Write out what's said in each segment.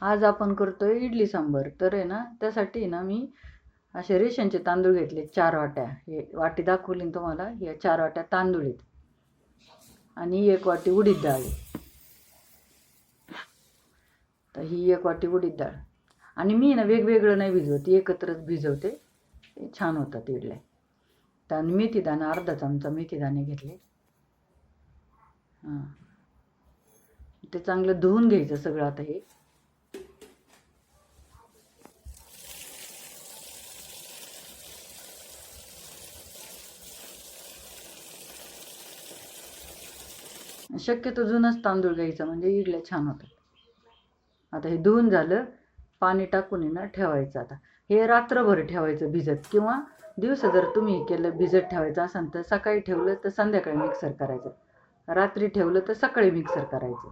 आज आपण करतोय इडली सांबर. तर आहे ना, त्यासाठी ना मी असे रेशनचे तांदूळ घेतले 4 वाट्या. हे वाटी दाखवली ना तुम्हाला, या 4 वाट्या तांदूळ आहेत आणि 1 वाटी उडीद डाळ आहे. तर ही 1 वाटी उडीद डाळ. आणि मी ना वेगवेगळं नाही भिजवत, एकत्रच भिजवते, ते छान होतात इडल्या. तर मेथी दाणे अर्धा चमचा मेथी दाणे घेतले. हां, ते चांगलं धुवून घ्यायचं सगळं. आता हे शक्यतो जुनच तांदूळ घ्यायचा, म्हणजे इडल्या छान होतात. आता हे धुवून झालं, पाणी टाकून ना ठेवायचं. आता हे रात्रभर ठेवायचं भिजत, किंवा दिवस जर तुम्ही केलं भिजत ठेवायचं असेल तर सकाळी ठेवलं तर संध्याकाळी मिक्सर करायचं, रात्री ठेवलं तर सकाळी मिक्सर करायचं.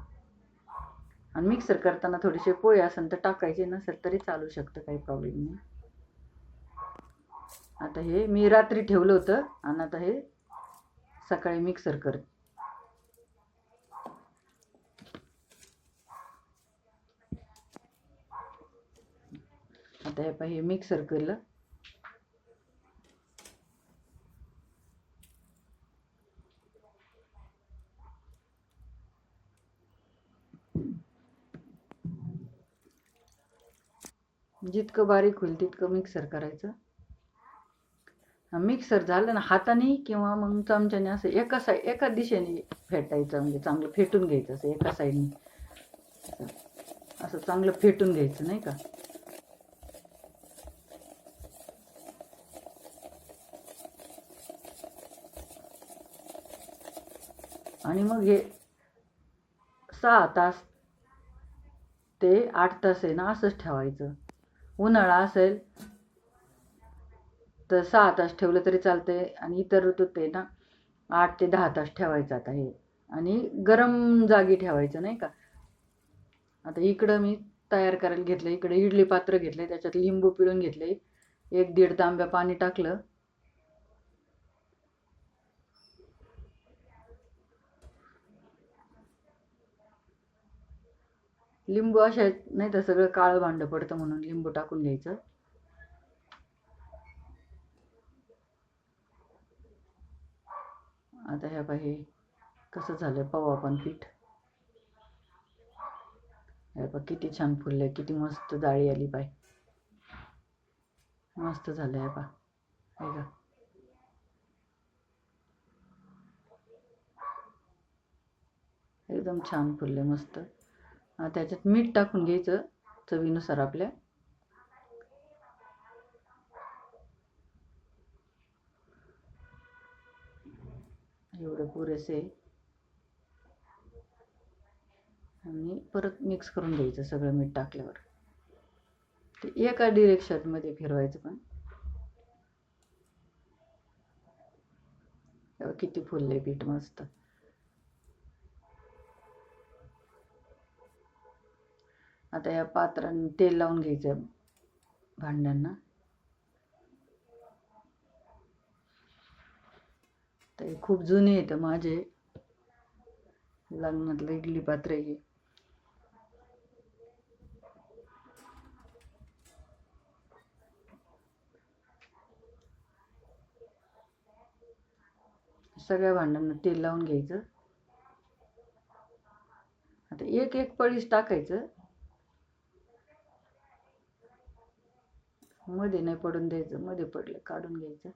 आणि मिक्सर करताना थोडेसे पोहे असेल तर टाकायचे, नसेल तरी चालू शकतं, काही प्रॉब्लेम नाही. आता हे मी रात्री ठेवलं होतं आणि आता हे सकाळी मिक्सर करत. आता हे मिक्सर केलं. जितकं बारीक होईल तितकं मिक्सर करायचं. मिक्सर झालं ना, हाताने किंवा मग चमच्याने असं एका दिशेने फेटायचं, म्हणजे चांगलं फेटून घ्यायचं. असं एका साईडने असं चांगलं फेटून घ्यायचं, नाही का. आणि मग हे 6 तास ते 8 तास आहे ना असंच ठेवायचं. उन्हाळा असेल तर 6 तास ठेवलं तरी चालतंय, आणि इतर ऋतूत आहे ना 8 ते 10 तास ठेवायचं. आता हे आणि गरम जागी ठेवायचं, नाही का. आता इकडं मी तयार करायला घेतलं, इकडे इडली पात्र घेतले, त्याच्यात लिंबू पिळून घेतले, 1-1.5 तांब्या पाणी टाकलं. लिंबू अशा नाही तर सगळं काळं भांडं पडतं, म्हणून लिंबू टाकून घ्यायचं. आता ह्या पाही कसं झालं पाहू आपण पीठ. हे बघ किती छान फुललंय, किती मस्त जाळी आली पाय, मस्त झालं. हे पा, हे का एकदम छान फुलले, मस्त. त्याच्यात मीठ टाकून घ्यायचं चवीनुसार आपल्या. एवढं पुरेसे, आणि परत मिक्स करून घ्यायचं सगळं मीठ टाकल्यावर. ते एका डिरेक्शन मध्ये फिरवायचं. पण किती फुलले पीठ, मस्त. आता या पात्रांना तेल लावून घ्यायचं, भांड्यांना. ते खूप जुने आहेत माझे लग्नातलं इडली पात्र हे. सगळ्या भांड्यांना तेल लावून घ्यायचं. आता एक पळीस टाकायचं, मध्ये नाही पडून द्यायचं, मध्ये पडलं काढून घ्यायचं.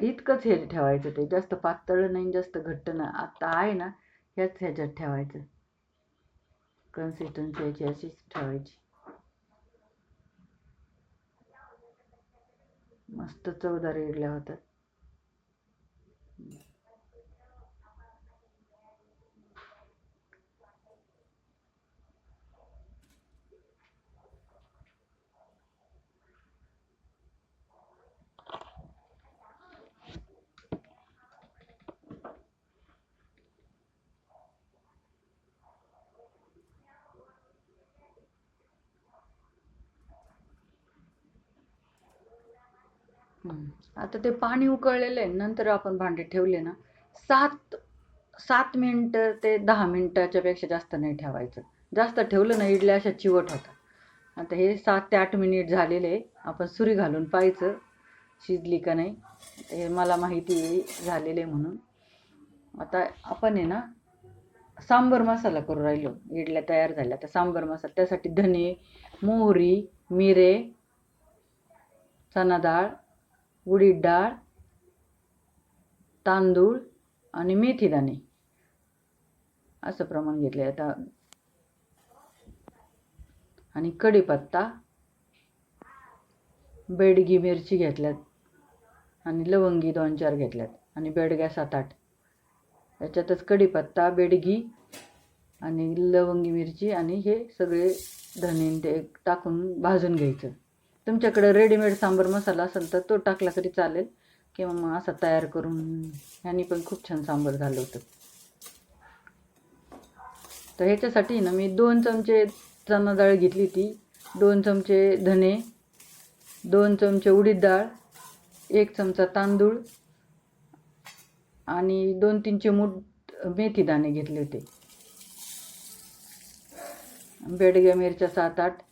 इतकंच हे ठेवायचं, ते जास्त पातळ नाही जास्त घट्ट नाही. आता आहे ना ह्याच्यात ठेवायचं, कन्सिस्टन्सी याची अशीच ठेवायची. मस्त चवदार इडल्या होतात. आता ते पाणी उकळलेलं आहे, नंतर आपण भांडे ठेवले ना, 7 मिनिटं ते 10 मिनिटाच्या पेक्षा जास्त नाही ठेवायचं. जास्त ठेवलं ना इडल्या अशा चिवट होतात. आता हे 7 ते 8 मिनिट झालेले आहे. आपण सुरी घालून पाहायचं शिजली का नाही. हे मला माहिती आहे झालेले म्हणून. आता आपण आहे ना सांबर मसाला करू राहिलो. इडल्या तयार झाल्या तर सांबर मसाला, त्यासाठी धने, मोहरी, मिरे, चना डाळ, उडीद डाळ, तांदूळ आणि मेथी दाणे असं प्रमाण घेतले. आता आणि कढीपत्ता, बेडगी मिरची घेतल्यात आणि लवंगी 2-4 घेतल्यात आणि बेडग्या 7-8. याच्यातच कढीपत्ता, बेडगी आणि लवंगी मिरची आणि हे सगळे धने ते टाकून भाजून घ्यायचं. तुमच्याकडे रेडीमेड सांबर मसाला असेल तर तो टाकला तरी चालेल, किंवा मग असा तयार करून ह्यानी पण खूप छान सांबर झालं होतं. तर ह्याच्यासाठी ना मी 2 चमचे चना डाळ घेतली ती, 2 चमचे धने, 2 चमचे उडीद डाळ, 1 चमचा तांदूळ आणि 2-3 चिमूट मेथी दाणे घेतले होते. बेडग्या मिरच्या 7-8,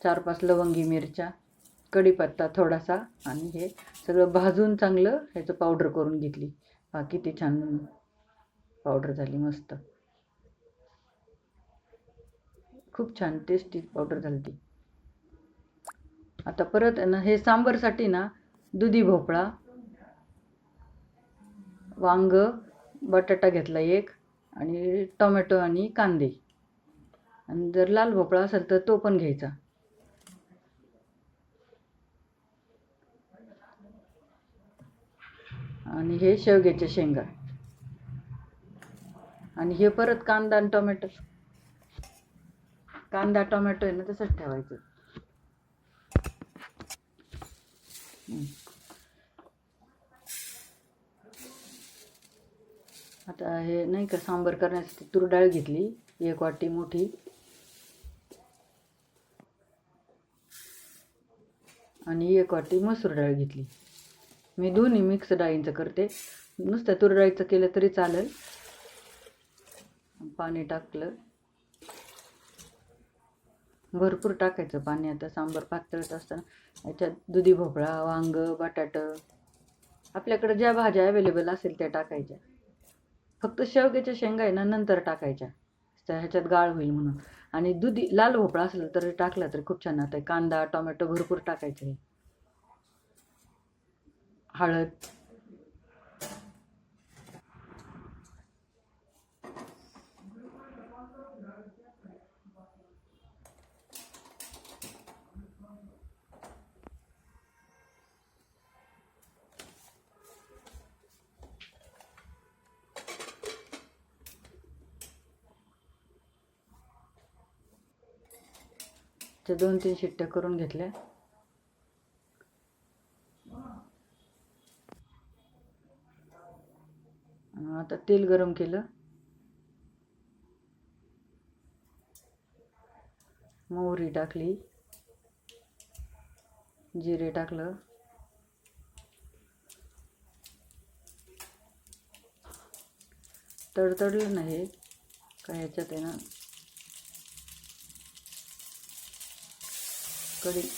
4-5 लवंगी मिरच्या, कढीपत्ता थोडासा आणि हे सगळं भाजून चांगलं ह्याचं पावडर करून घेतली. किती छान पावडर झाली, मस्त, खूप छान टेस्टी पावडर झाली ती. आता परत ना हे सांबरसाठी ना दुधी भोपळा, वांग, बटाटा घेतला 1 आणि टोमॅटो आणि कांदे, आणि जर लाल भोपळा असेल तर तो पण घ्यायचा. आणि हे शेवग्याच्या शेंगा आणि हे परत कांदा आणि टोमॅटो, कांदा टोमॅटो आहे ना तसंच ठेवायचं. आता हे नाही का सांबर करण्यासाठी तूर डाळ घेतली 1 वाटी मोठी आणि 1 वाटी मसूर डाळ घेतली. मी दोन्ही मिक्स डाळींचं करते, नुसत्या तूर डाळीचं केलं तरी चालेल. पाणी टाकलं, भरपूर टाकायचं पाणी. आता सांबर पातळत असताना याच्यात दुधी भोपळा, वांग, बटाटं, आपल्याकडे ज्या भाज्या अवेलेबल असेल त्या टाकायच्या. फक्त शेवग्याच्या शेंगा आहे ना नंतर टाकायच्या, ह्याच्यात गाळ होईल म्हणून. आणि दुधी लाल भोपळा असेल तर टाकला तर खूप छान होतं. कांदा टोमॅटो भरपूर टाकायचं आहे. हळद, त्या 2-3 शिट्ट्या करून घेतल्या. आता तेल गरम केलं, मोहरी टाकली, जिरे टाकलं, तडतडलं नाही का ह्याच्यात आहे ना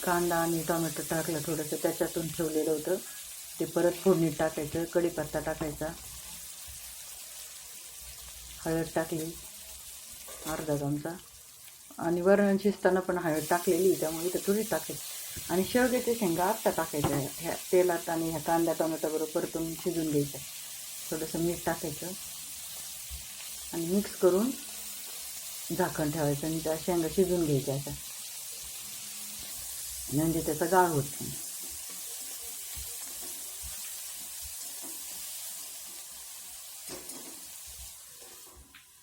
कांदा आणि टोमॅटो टाकलं थोडंसं, त्याच्यातून ठेवलेलं होतं ते परत फोडणीत टाकायचं. कढीपत्ता टाकायचा, हळद टाकली अर्धा चमचा, आणि वरण शिजताना पण हळद टाकलेली त्यामुळे इथं थोडी टाकायची. आणि शेवग्याच्या शेंगा आत्ता टाकायच्या ह्या तेलात आणि ह्या कांदा टोमॅटोबरोबर परतून शिजून घ्यायचं. थोडंसं मीठ टाकायचं आणि मिक्स करून झाकण ठेवायचं आणि त्या शेंगा शिजून घ्यायच्या अशा, म्हणजे त्याचा गाळ होत नाही.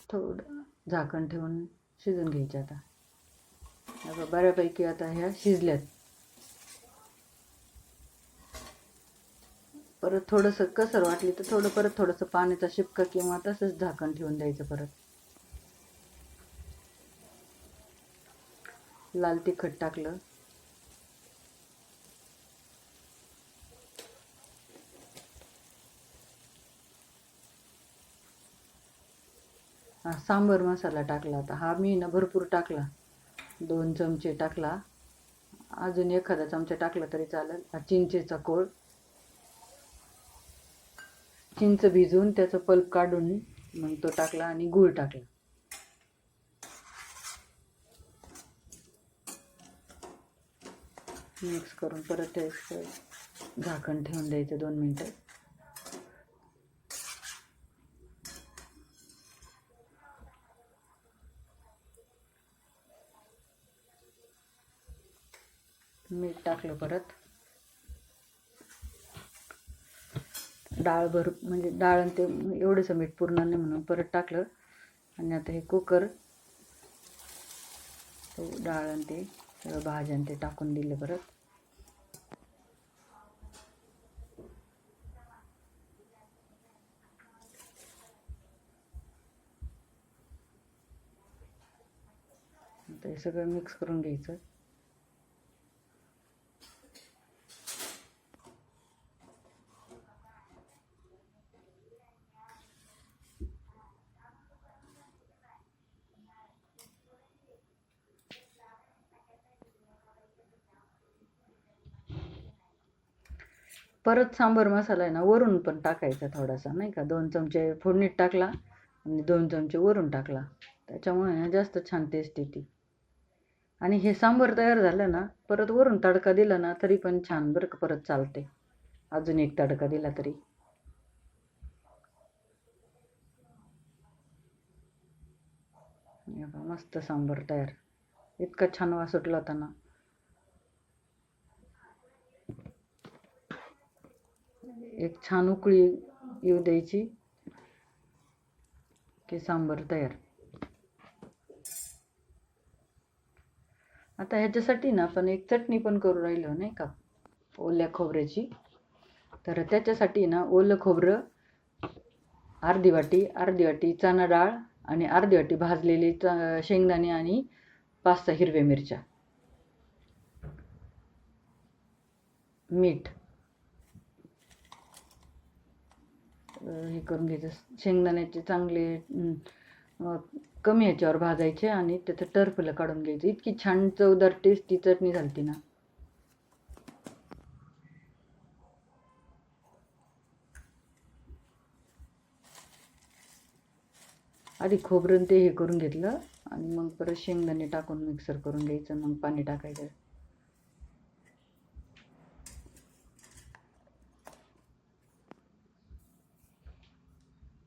थोडं झाकण ठेवून शिजून घ्यायच्या. आता बऱ्यापैकी आता ह्या शिजल्यात. परत थोडंसं कसर वाटली तर परत थोडंसं पाण्याचा शिपका किंवा तसंच झाकण ठेवून द्यायचं. परत लाल तिखट टाकलं, सांबर मसाला टाकला. आता हा मी ना भरपूर टाकला, 2 चमचे टाकला. अजून एखादा चमचा टाकला तरी चालेल. चिंचेचा कोळ, चिंच भिजवून त्याचं पल्प काढून मग तो टाकला आणि गूळ टाकला. मिक्स करून परत झाकण ठेवून द्यायचं 2 मिनिटं. मीठ टाकलं परत. डाळ म्हणजे डाळ ते एवढंसं मीठ पुरणार नाही म्हणून परत टाकलं. आणि आता हे कुकर डाळ आणि ते सगळं भाज्या ते टाकून दिलं परत. आता हे सगळं मिक्स करून घ्यायचं. परत सांबर मसाला आहे ना वरून पण टाकायचा थोडासा, नाही का. 2 चमचे फोडणीत टाकला आणि 2 चमचे वरून टाकला. त्याच्यामुळे ना जास्त छान टेस्ट येते. आणि हे सांबर तयार झालं ना, परत वरून तडका दिला ना तरी पण छान बरं का, परत चालते. अजून एक तडका दिला तरी. मस्त सांबर तयार. इतका छान वास सुटला होता ना. एक छान उकळी येऊ द्यायची की सांबर तयार. आता ह्याच्यासाठी ना आपण एक चटणी पण करू राहिलो, नाही का, ओल्या खोबऱ्याची. तर त्याच्यासाठी ना ओलं खोबरं अर्धी वाटी चणा डाळ आणि अर्धी वाटी भाजलेले शेंगदाणे आणि 5-6 हिरव्या मिरच्या, मीठ हे करून घ्यायचं. शेंगदाण्याचे चांगले कमी ह्याच्यावर भाजायचे आणि त्याचं टर्फलं काढून घ्यायचं. इतकी छान चवदार टेस्टी चटणी झालती ना. आधी खोबरं ते हे करून घेतलं आणि मग परत शेंगदाणे टाकून मिक्सर करून घ्यायचं. मग पाणी टाकायचं.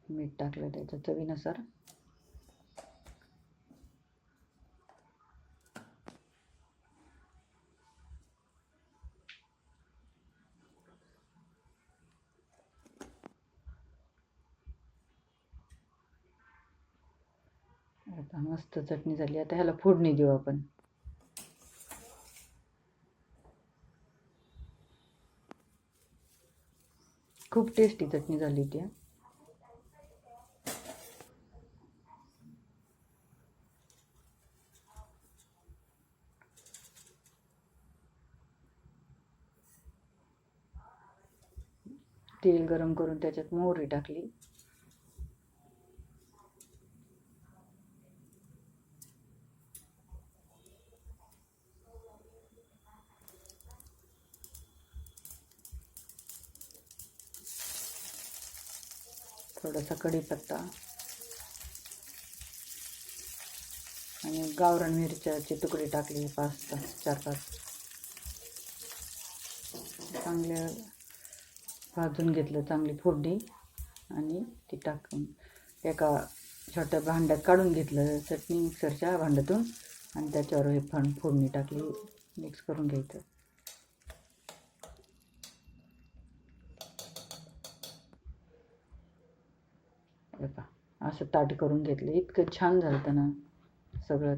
मीठ टाकलं त्याच्या चवीनुसार. आता मस्त चटणी झाली. आता ह्याला फोडणी देऊ आपण. खूप टेस्टी चटणी झाली ती. तेल गरम करून त्याच्यात मोहरी टाकली. थोडासा कढीपत्ता आणि गावरान मिरच्याचे तुकडे टाकले 4-5. चांगले भाजून घेतलं चांगली फोडणी आणि ती टाकून एका छोट्या भांड्यात काढून घेतलं चटणी मिक्सरच्या भांड्यातून आणि त्याच्यावर हे फोडणी टाकली. मिक्स करून घ्यायचं. असं ताट करून घेतलं. इतकं छान झालं ना सगळं.